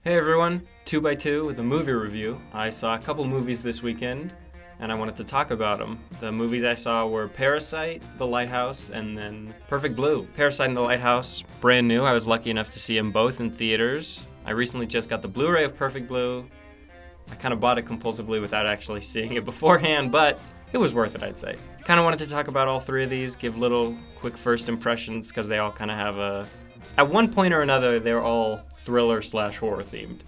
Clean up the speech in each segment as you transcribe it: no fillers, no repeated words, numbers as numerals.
Hey everyone, 2x2 with a movie review. I saw a couple movies this weekend and I wanted to talk about them. The movies I saw were Parasite, The Lighthouse, and then Perfect Blue. Parasite and The Lighthouse, brand new. I was lucky enough to see them both in theaters. I recently just got the Blu-ray of Perfect Blue. I kind of bought it compulsively without actually seeing it beforehand, but it was worth it, I'd say. Kind of wanted to talk about all three of these, give little quick first impressions, because they all kind of have a... At one point or another, they're all thriller/horror themed.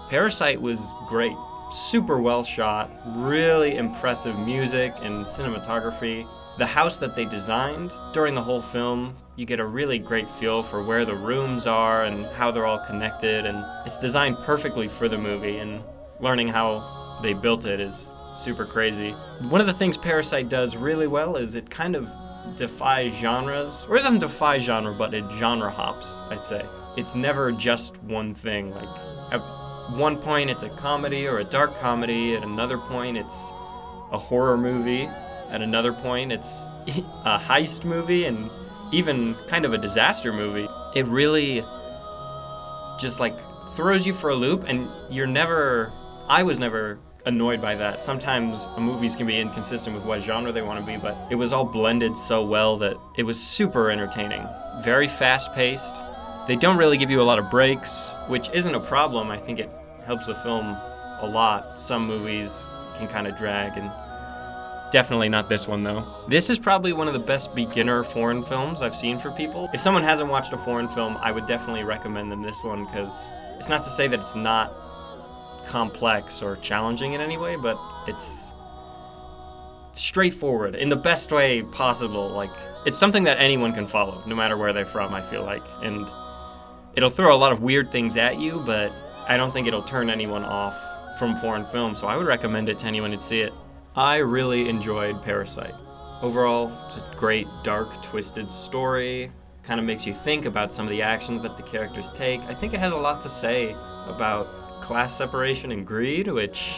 Parasite was great. Super well shot, really impressive music and cinematography. The house that they designed during the whole film, you get a really great feel for where the rooms are and how they're all connected, and it's designed perfectly for the movie, and learning how they built it is super crazy. One of the things Parasite does really well is it kind of defies genres, or it doesn't defy genre, but it genre hops, I'd say. It's never just one thing. Like, at one point it's a comedy or a dark comedy, at another point it's a horror movie, at another point it's a heist movie, and even kind of a disaster movie. It really just like throws you for a loop, and I was never annoyed by that. Sometimes movies can be inconsistent with what genre they want to be, but it was all blended so well that it was super entertaining. Very fast-paced. They don't really give you a lot of breaks, which isn't a problem. I think it helps the film a lot. Some movies can kind of drag, and definitely not this one, though. This is probably one of the best beginner foreign films I've seen for people. If someone hasn't watched a foreign film, I would definitely recommend them this one, because it's not to say that it's not complex or challenging in any way, but it's straightforward in the best way possible. Like, it's something that anyone can follow, no matter where they're from, I feel like. And it'll throw a lot of weird things at you, but I don't think it'll turn anyone off from foreign films, so I would recommend it to anyone who'd see it. I really enjoyed Parasite. Overall, it's a great, dark, twisted story. Kind of makes you think about some of the actions that the characters take. I think it has a lot to say about class separation and greed, which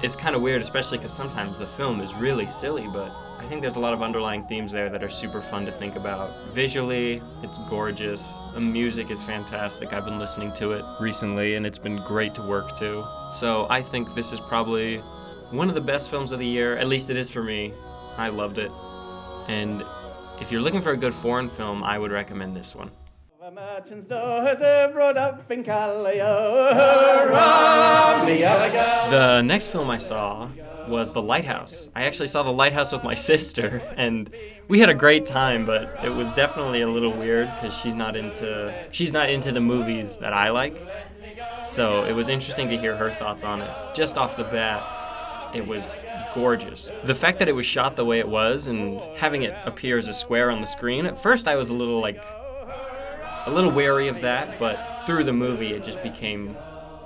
is kind of weird, especially because sometimes the film is really silly, but I think there's a lot of underlying themes there that are super fun to think about. Visually, it's gorgeous. The music is fantastic. I've been listening to it recently, and it's been great to work to. So I think this is probably one of the best films of the year. At least it is for me. I loved it. And if you're looking for a good foreign film, I would recommend this one. The next film I saw was The Lighthouse. I actually saw The Lighthouse with my sister, and we had a great time, but it was definitely a little weird because she's not into the movies that I like. So it was interesting to hear her thoughts on it. Just off the bat, it was gorgeous. The fact that it was shot the way it was and having it appear as a square on the screen, at first I was a little wary of that, but through the movie it just became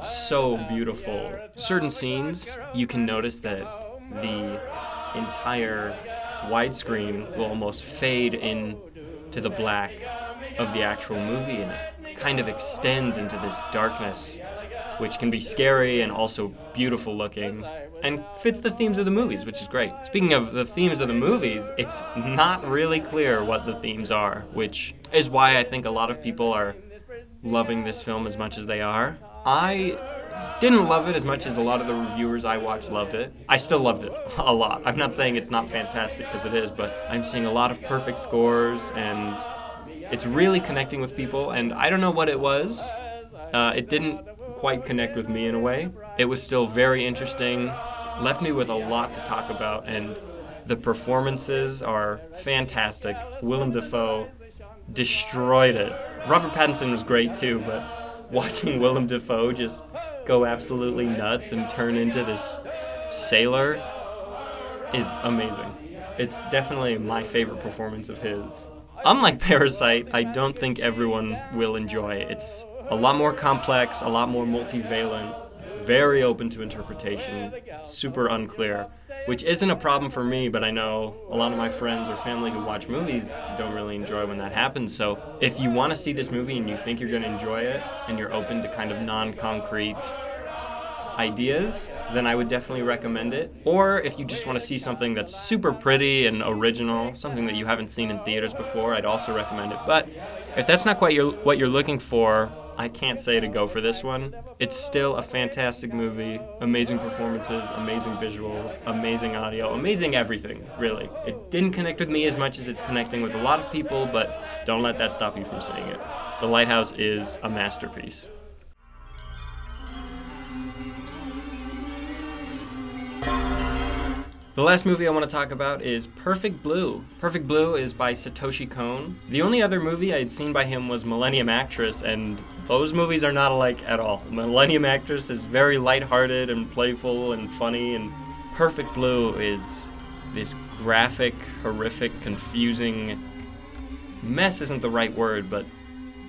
so beautiful. Certain scenes, you can notice that the entire widescreen will almost fade in to the black of the actual movie, and it kind of extends into this darkness, which can be scary and also beautiful looking, and fits the themes of the movies, which is great. Speaking of the themes of the movies, it's not really clear what the themes are, which is why I think a lot of people are loving this film as much as they are. I didn't love it as much as a lot of the reviewers I watched loved it. I still loved it a lot. I'm not saying it's not fantastic, because it is, but I'm seeing a lot of perfect scores, and it's really connecting with people, and I don't know what it was. It didn't quite connect with me in a way. It was still very interesting, left me with a lot to talk about, and the performances are fantastic. Willem Dafoe destroyed it. Robert Pattinson was great too, but watching Willem Dafoe just go absolutely nuts and turn into this sailor is amazing. It's definitely my favorite performance of his. Unlike Parasite, I don't think everyone will enjoy it. It's a lot more complex, a lot more multivalent, very open to interpretation, super unclear, which isn't a problem for me, but I know a lot of my friends or family who watch movies don't really enjoy when that happens. So if you want to see this movie and you think you're going to enjoy it, and you're open to kind of non-concrete ideas, then I would definitely recommend it. Or if you just want to see something that's super pretty and original, something that you haven't seen in theaters before, I'd also recommend it. But if that's not quite what you're looking for, I can't say to go for this one. It's still a fantastic movie, amazing performances, amazing visuals, amazing audio, amazing everything, really. It didn't connect with me as much as it's connecting with a lot of people, but don't let that stop you from seeing it. The Lighthouse is a masterpiece. The last movie I want to talk about is Perfect Blue. Perfect Blue is by Satoshi Kon. The only other movie I had seen by him was Millennium Actress, and those movies are not alike at all. Millennium Actress is very lighthearted and playful and funny, and Perfect Blue is this graphic, horrific, confusing mess isn't the right word, but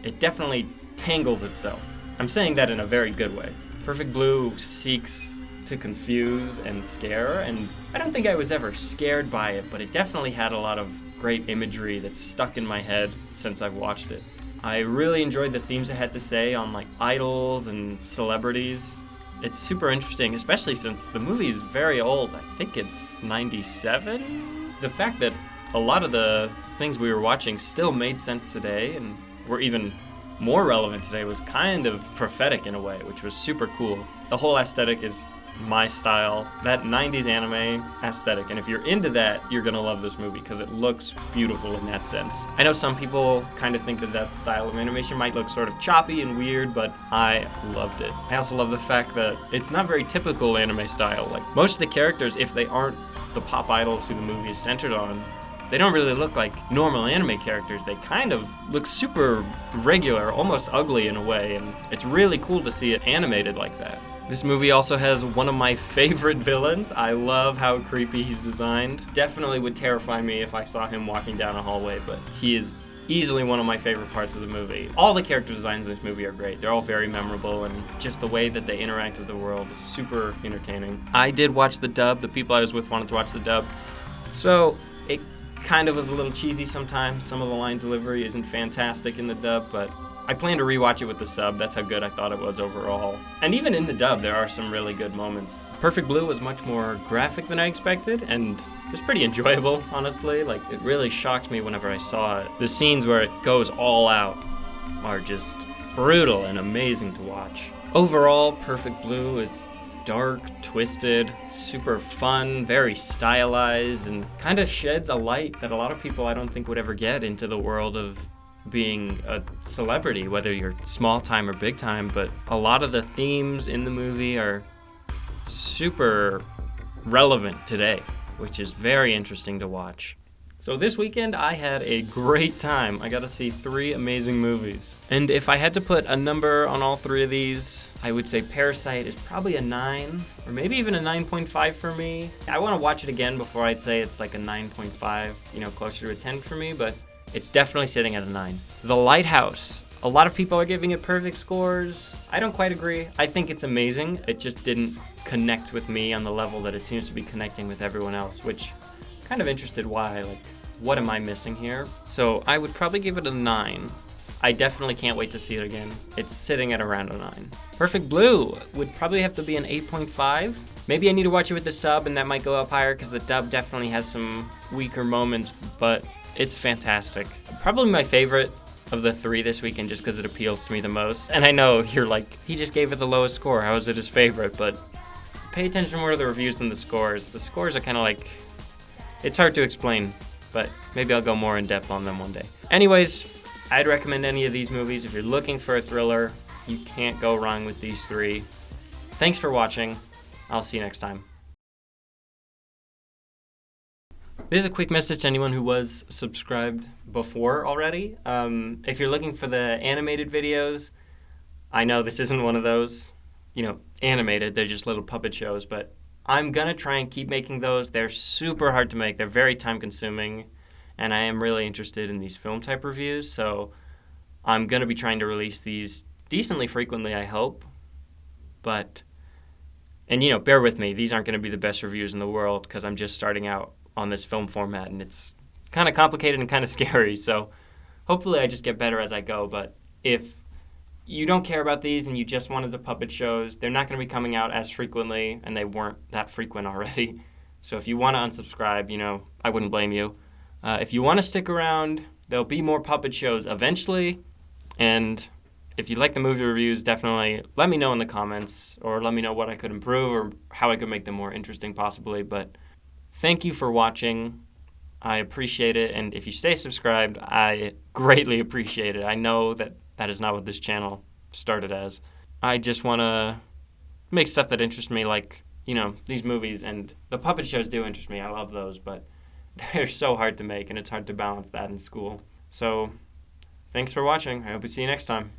it definitely tangles itself. I'm saying that in a very good way. Perfect Blue seeks to confuse and scare, and I don't think I was ever scared by it, but it definitely had a lot of great imagery that's stuck in my head since I've watched it. I really enjoyed the themes it had to say on like idols and celebrities. It's super interesting, especially since the movie is very old. I think it's 97. The fact that a lot of the things we were watching still made sense today and were even more relevant today was kind of prophetic in a way, which was super cool. The whole aesthetic is my style, that 90s anime aesthetic, and if you're into that, you're gonna love this movie because it looks beautiful in that sense. I know some people kind of think that style of animation might look sort of choppy and weird, but I loved it. I also love the fact that it's not very typical anime style. Like, most of the characters, if they aren't the pop idols who the movie is centered on, they don't really look like normal anime characters. They kind of look super regular, almost ugly in a way, and it's really cool to see it animated like that. This movie also has one of my favorite villains. I love how creepy he's designed. Definitely would terrify me if I saw him walking down a hallway, but he is easily one of my favorite parts of the movie. All the character designs in this movie are great. They're all very memorable, and just the way that they interact with the world is super entertaining. I did watch the dub. The people I was with wanted to watch the dub, so it kind of was a little cheesy sometimes. Some of the line delivery isn't fantastic in the dub, but I plan to rewatch it with the sub. That's how good I thought it was overall. And even in the dub, there are some really good moments. Perfect Blue was much more graphic than I expected, and it was pretty enjoyable, honestly. Like, it really shocked me whenever I saw it. The scenes where it goes all out are just brutal and amazing to watch. Overall, Perfect Blue is dark, twisted, super fun, very stylized, and kind of sheds a light that a lot of people I don't think would ever get into the world of being a celebrity, whether you're small time or big time. But a lot of the themes in the movie are super relevant today, which is very interesting to watch. So this weekend I had a great time. I got to see 3 amazing movies. And if I had to put a number on all 3 of these, I would say Parasite is probably a 9, or maybe even a 9.5 for me. I want to watch it again before I'd say it's like a 9.5, closer to a 10 for me, but it's definitely sitting at a 9. The Lighthouse. A lot of people are giving it perfect scores. I don't quite agree. I think it's amazing. It just didn't connect with me on the level that it seems to be connecting with everyone else, which I'm kind of interested why. Like, what am I missing here? So I would probably give it a 9. I definitely can't wait to see it again. It's sitting at around a 9. Perfect Blue would probably have to be an 8.5. Maybe I need to watch it with the sub, and that might go up higher because the dub definitely has some weaker moments, but it's fantastic. Probably my favorite of the 3 this weekend just because it appeals to me the most. And I know you're like, he just gave it the lowest score. How is it his favorite? But pay attention more to the reviews than the scores. The scores are kind of like, it's hard to explain, but maybe I'll go more in depth on them one day. Anyways, I'd recommend any of these movies. If you're looking for a thriller, you can't go wrong with these 3. Thanks for watching. I'll see you next time. This is a quick message to anyone who was subscribed before already. If you're looking for the animated videos, I know this isn't one of those, animated. They're just little puppet shows, but I'm going to try and keep making those. They're super hard to make. They're very time consuming, and I am really interested in these film type reviews, so I'm going to be trying to release these decently frequently, I hope. And bear with me. These aren't going to be the best reviews in the world because I'm just starting out on this film format, and it's kind of complicated and kind of scary, so hopefully I just get better as I go. But if you don't care about these and you just wanted the puppet shows, they're not going to be coming out as frequently, and they weren't that frequent already. So if you want to unsubscribe, I wouldn't blame you. If you want to stick around, there'll be more puppet shows eventually. And if you like the movie reviews, definitely let me know in the comments, or let me know what I could improve or how I could make them more interesting possibly. But thank you for watching. I appreciate it. And if you stay subscribed, I greatly appreciate it. I know that that is not what this channel started as. I just want to make stuff that interests me, like, these movies, and the puppet shows do interest me. I love those, but they're so hard to make, and it's hard to balance that in school. So, thanks for watching. I hope to see you next time.